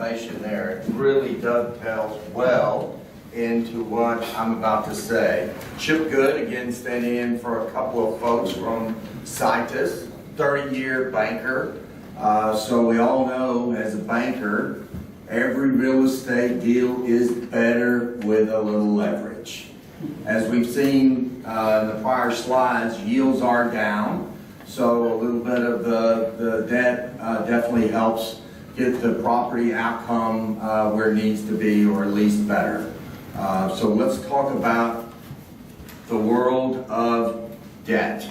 observation there. It really dovetails well into what I'm about to say. Chip Good, again, standing in for a couple of folks from Citus, 30-year banker. So we all know, as a banker, every real estate deal is better with a little leverage. As we've seen in the prior slides, yields are down. So a little bit of the debt definitely helps get the property outcome where it needs to be, or at least better. So let's talk about the world of debt.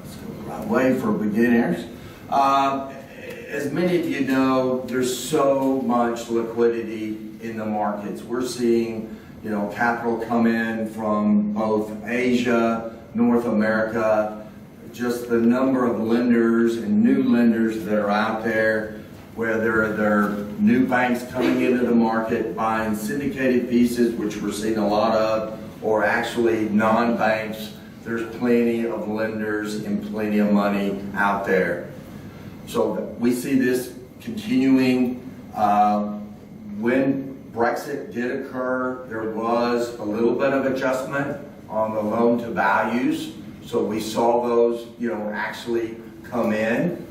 Let's go the right way for beginners. As many of you know, there's so much liquidity in the markets. We're seeing, capital come in from both Asia, North America. Just the number of lenders and new lenders that are out there, whether they're new banks coming into the market buying syndicated pieces, which we're seeing a lot of, or actually non-banks. There's plenty of lenders and plenty of money out there. So we see this continuing. When Brexit did occur, there was a little bit of adjustment on the loan to values. So we saw those, actually come in.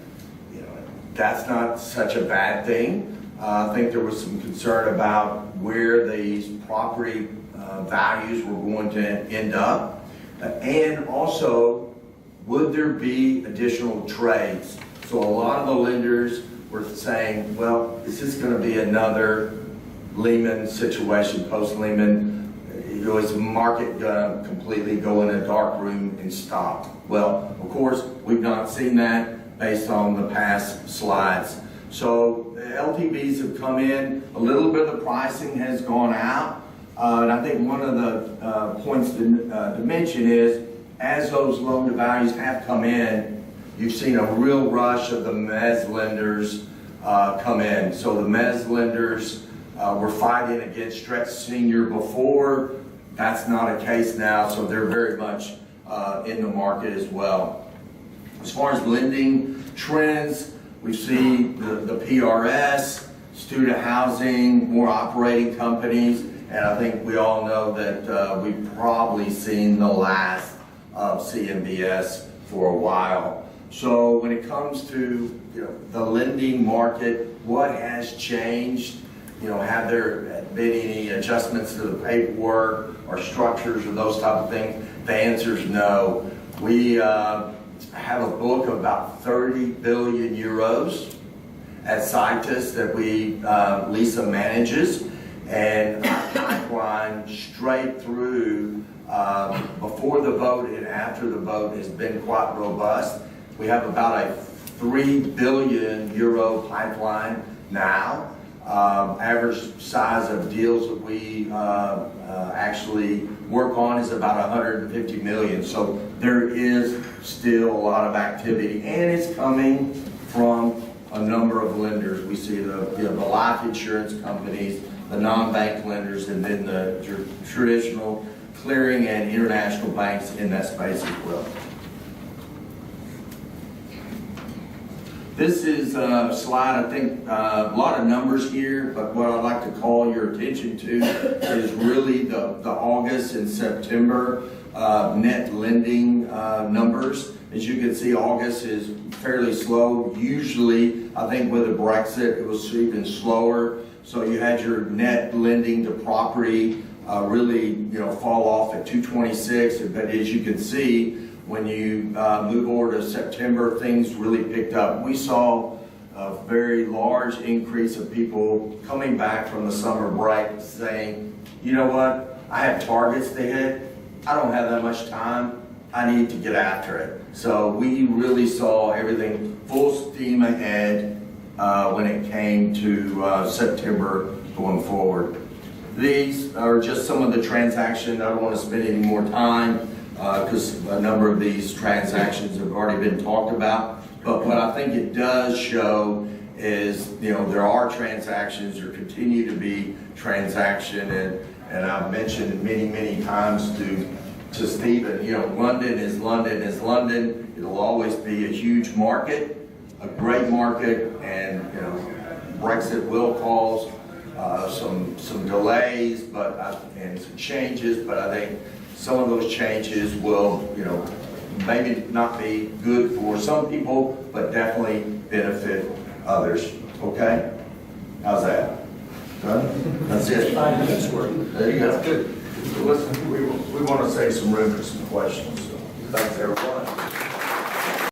That's not such a bad thing. I think there was some concern about where these property values were going to end up. And also, would there be additional trades? So a lot of the lenders were saying, well, is this going to be another Lehman situation, post-Lehman? Is the market going to completely go in a dark room and stop? Well, of course, we've not seen that based on the past slides. So the LTVs have come in, a little bit of the pricing has gone out. And I think one of the points to mention is, as those loan to values have come in, you've seen a real rush of the mezz lenders come in. So the mezz lenders were fighting against stretch senior before. That's not a case now, so they're very much in the market as well. As far as lending trends, we see the PRS, student housing, more operating companies, and I think we all know that we've probably seen the last of CMBS for a while. So when it comes to the lending market, what has changed? Have there been any adjustments to the paperwork or structures or those type of things? The answer is no. We have a book of about 30 billion euros at Citus that Lisa manages, and our pipeline straight through before the vote and after the vote has been quite robust. We have about a 3 billion euro pipeline now. Average size of deals that we actually work on is about 150 million. So there is still a lot of activity, and it's coming from a number of lenders. We see the life insurance companies, the non-bank lenders, and then the traditional clearing and international banks in that space as well. This is a slide, I think, a lot of numbers here, but what I'd like to call your attention to is really the August and September net lending numbers. As you can see, August is fairly slow. Usually, I think with the Brexit, it was even slower. So you had your net lending to property really fall off at 226, but as you can see, when you move over to September, things really picked up. We saw a very large increase of people coming back from the summer break saying, you know what, I have targets to hit. I don't have that much time. I need to get after it. So we really saw everything full steam ahead when it came to September going forward. These are just some of the transactions. I don't want to spend any more time because a number of these transactions have already been talked about. But what I think it does show is, there are transactions, there continue to be transaction, and I've mentioned many times to Stephen, London is London is London. It'll always be a huge market, a great market, and Brexit will cause some delays, and some changes, but I think some of those changes will, maybe not be good for some people, but definitely benefit others. Okay? How's that? Done? That's it. 5 minutes worth. There you go. That's good. Listen, we want to save some room for some questions. So, thanks everyone.